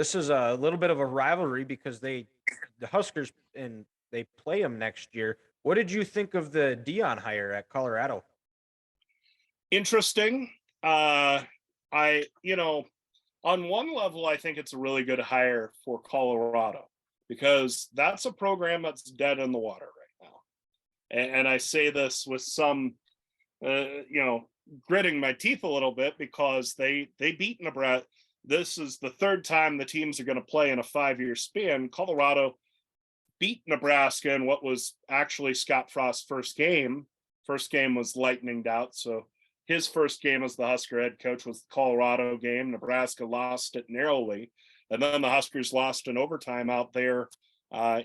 this is a little bit of a rivalry because the Huskers, and they play them next year. What did you think of the Deion hire at Colorado? Interesting. I, on one level, I think it's a really good hire for Colorado because that's a program that's dead in the water right now. And I say this with some, gritting my teeth a little bit because they beat Nebraska. This is the third time the teams are going to play in a 5-year span. Colorado beat Nebraska in what was actually Scott Frost's first game. First game was lightninged out, so his first game as the Husker head coach was the Colorado game. Nebraska lost it narrowly, and then the Huskers lost in overtime out there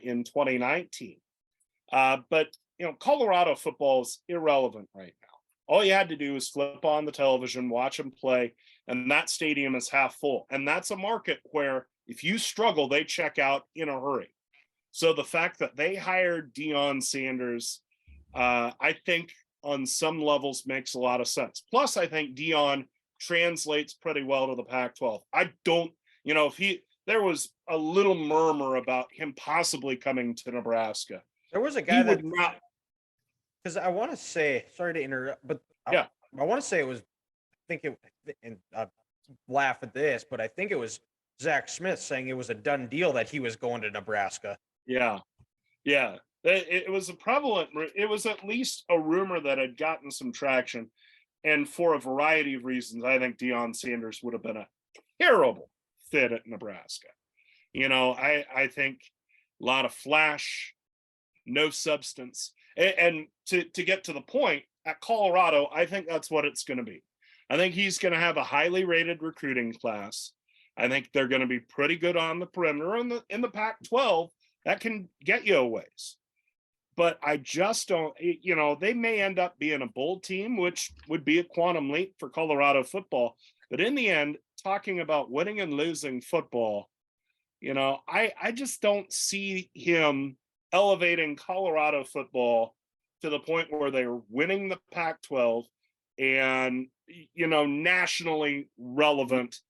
in 2019. But Colorado football is irrelevant right now. All you had to do was flip on the television, watch them play, and that stadium is half full. And that's a market where if you struggle, they check out in a hurry. So the fact that they hired Deion Sanders, I think on some levels makes a lot of sense. Plus, I think Deion translates pretty well to the Pac-12. I don't, if there was a little murmur about him possibly coming to Nebraska. There was a guy that would not. Because I want to say, sorry to interrupt, but I want to say it was, and I laugh at this, but I think it was Zach Smith saying it was a done deal that he was going to Nebraska. Yeah. It was a prevalent, it was at least a rumor that had gotten some traction. And for a variety of reasons, I think Deion Sanders would have been a terrible fit at Nebraska. I think a lot of flash, no substance. And to get to the point, at Colorado, I think that's what it's going to be. I think he's going to have a highly rated recruiting class. I think they're going to be pretty good on the perimeter. In the Pac-12, that can get you a ways. But I just don't, they may end up being a bowl team, which would be a quantum leap for Colorado football. But in the end, talking about winning and losing football, I just don't see him elevating Colorado football to the point where they're winning the Pac-12 and, nationally relevant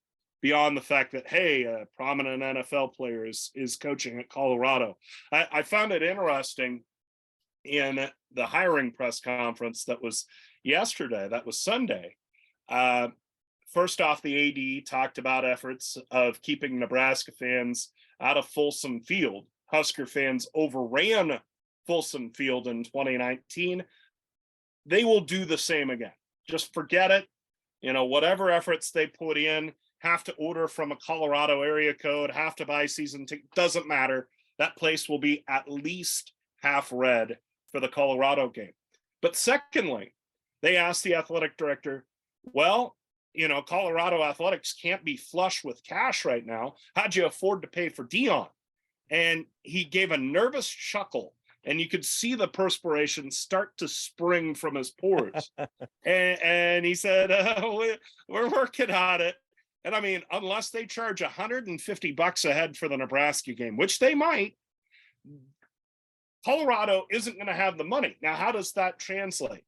beyond the fact that, hey, a prominent NFL player is coaching at Colorado. I found it interesting in the hiring press conference that was yesterday, that was Sunday. First off, the AD talked about efforts of keeping Nebraska fans out of Folsom Field. Husker fans overran Folsom Field in 2019. They will do the same again. Just forget it. Whatever efforts they put in, have to order from a Colorado area code, have to buy season tickets, doesn't matter. That place will be at least half red for the Colorado game. But secondly, they asked the athletic director, well, Colorado athletics can't be flush with cash right now. How'd you afford to pay for Deion? And he gave a nervous chuckle, and you could see the perspiration start to spring from his pores. and he said, we're working on it. And I mean, unless they charge $150 a head for the Nebraska game, which they might, Colorado isn't going to have the money. Now, how does that translate?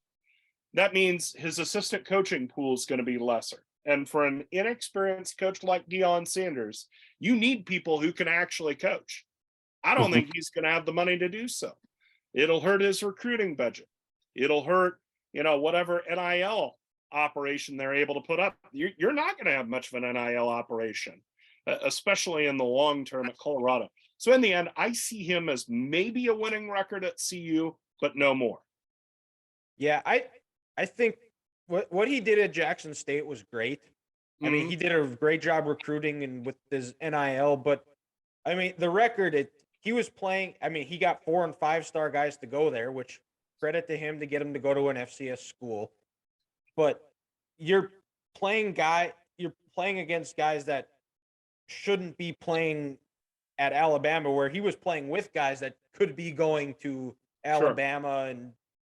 That means his assistant coaching pool is going to be lesser. And for an inexperienced coach like Deion Sanders, you need people who can actually coach. I don't think he's going to have the money to do so. It'll hurt his recruiting budget. It'll hurt, whatever NIL operation they're able to put up. You're not going to have much of an NIL operation, especially in the long term at Colorado. So in the end, I see him as maybe a winning record at CU, but no more. Yeah, I think what he did at Jackson State was great. I mean, he did a great job recruiting and with his NIL, but I mean, the record, he was playing, I mean, he got 4- and 5-star guys to go there, which credit to him to get him to go to an FCS school. But you're playing against guys that shouldn't be playing at Alabama, where he was playing with guys that could be going to Alabama and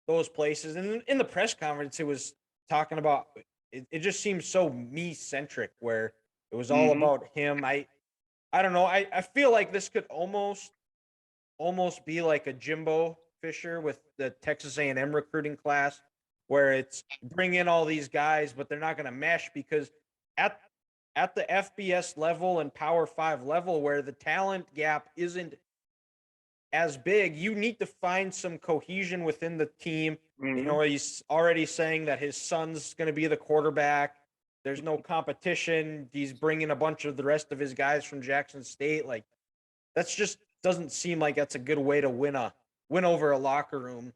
those places. And in the press conference, it was talking about, it just seems so me-centric, where it was all about him. I don't know. I feel like this could almost be like a Jimbo Fisher with the Texas A&M recruiting class, where it's bring in all these guys, but they're not going to mesh because at at the FBS level and Power 5 level where the talent gap isn't as big, you need to find some cohesion within the team. You Mhm. know, he's already saying that his son's going to be the quarterback. There's no competition. He's bringing a bunch of the rest of his guys from Jackson State. Like, that's just doesn't seem like that's a good way to win over a locker room.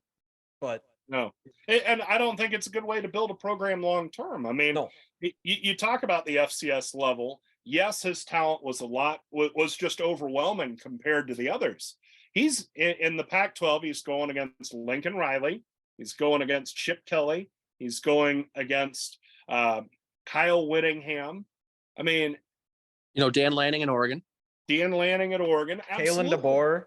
But No. And I don't think it's a good way to build a program long term. I mean, no, you talk about the FCS level. Yes, his talent was just overwhelming compared to the others. He's in the Pac-12. He's going against Lincoln Riley. He's going against Chip Kelly. He's going against Kyle Whittingham. I mean, Dan Lanning in Oregon. Dan Lanning at Oregon. Kalen Absolutely. DeBoer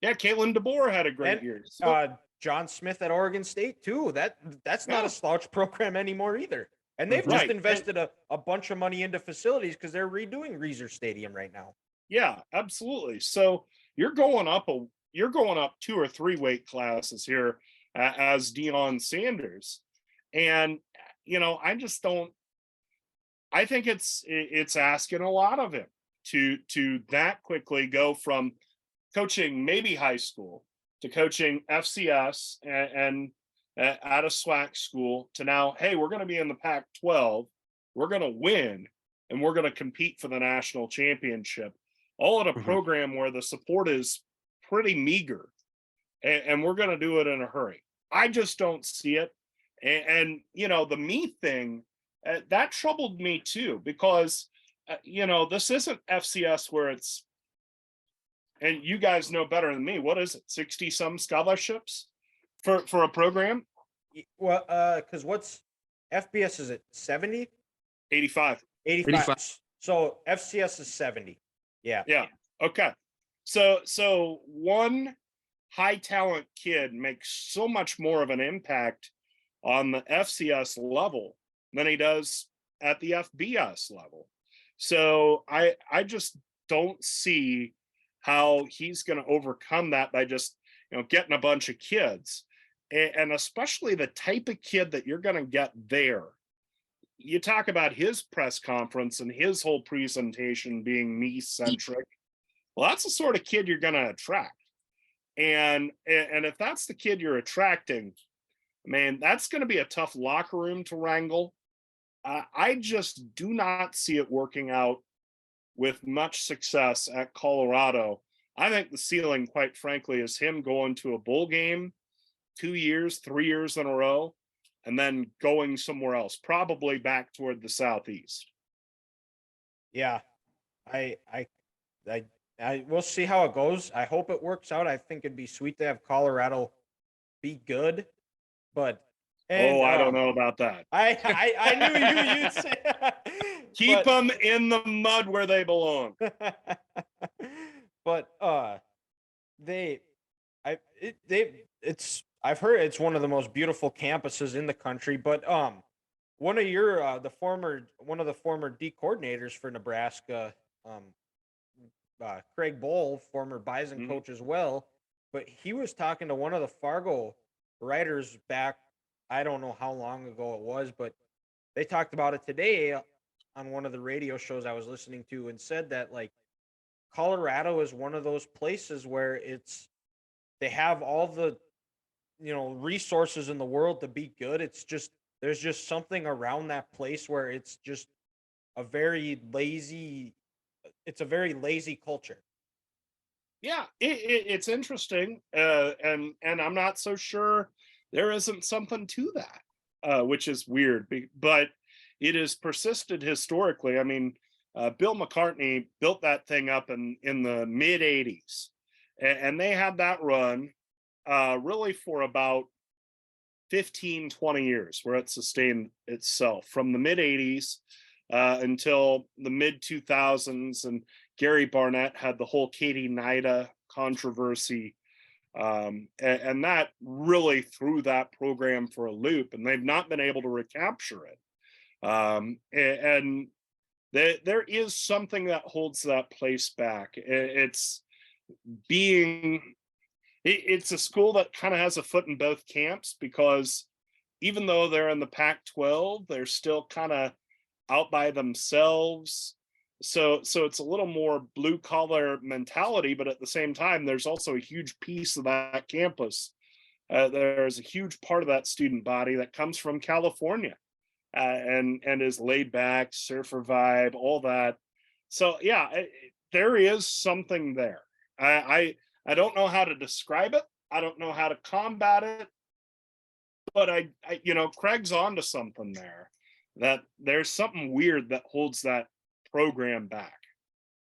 Yeah, Kalen DeBoer had a great and year. So, John Smith at Oregon State too. That's not Yeah. a slouch program anymore either. And they've just Right. invested a bunch of money into facilities because they're redoing Reeser Stadium right now. Yeah, absolutely. So you're going up 2 or 3 weight classes here as Deion Sanders, and I just don't. I think it's asking a lot of him to that quickly go from coaching maybe high school to coaching FCS and at a SWAC school to now, hey, we're going to be in the Pac-12, we're going to win, and we're going to compete for the national championship, all in a program where the support is pretty meager, and we're going to do it in a hurry. I just don't see it. And the me thing, that troubled me too, because this isn't FCS where it's, and you guys know better than me, what is it, 60 some scholarships for a program? Well, because what's FBS is it 70? 85. 85. So FCS is 70. Yeah. Yeah. Okay. So one high talent kid makes so much more of an impact on the FCS level than he does at the FBS level. So I just don't see how he's going to overcome that by just getting a bunch of kids, and especially the type of kid that you're going to get there. You talk about his press conference and his whole presentation being me centric. Well, that's the sort of kid you're going to attract. And if that's the kid you're attracting, man, that's going to be a tough locker room to wrangle. I just do not see it working out with much success at Colorado. I think the ceiling, quite frankly, is him going to a bowl game 2 years, 3 years in a row, and then going somewhere else, probably back toward the Southeast. Yeah. I we'll see how it goes. I hope it works out. I think it'd be sweet to have Colorado be good, but I don't know about that. I knew you'd say keep them in the mud where they belong. But I've heard it's one of the most beautiful campuses in the country. But one of the former D coordinators for Nebraska, Craig Bowl, former Bison coach as well, but he was talking to one of the Fargo writers back, I don't know how long ago it was, but they talked about it today on one of the radio shows I was listening to, and said that like Colorado is one of those places where they have all the resources in the world to be good. It's just there's just something around that place where it's just a very lazy culture. Yeah, it's interesting, and I'm not so sure there isn't something to that, which is weird, but it has persisted historically. I mean, Bill McCartney built that thing up in the mid 80s, and they had that run really for about 15, 20 years, where it sustained itself from the mid 80s until the mid 2000s. And Gary Barnett had the whole Katie Nida controversy. And that really threw that program for a loop, and they've not been able to recapture it. And there is something that holds that place back. It's a school that kind of has a foot in both camps, because even though they're in the Pac-12, they're still kind of out by themselves. So it's a little more blue collar mentality, but at the same time, there's also a huge piece of that campus. There's a huge part of that student body that comes from California, and is laid back, surfer vibe, all that. So yeah, there is something there. I don't know how to describe it. I don't know how to combat it, but I Craig's onto something there. That there's something weird that holds that program back.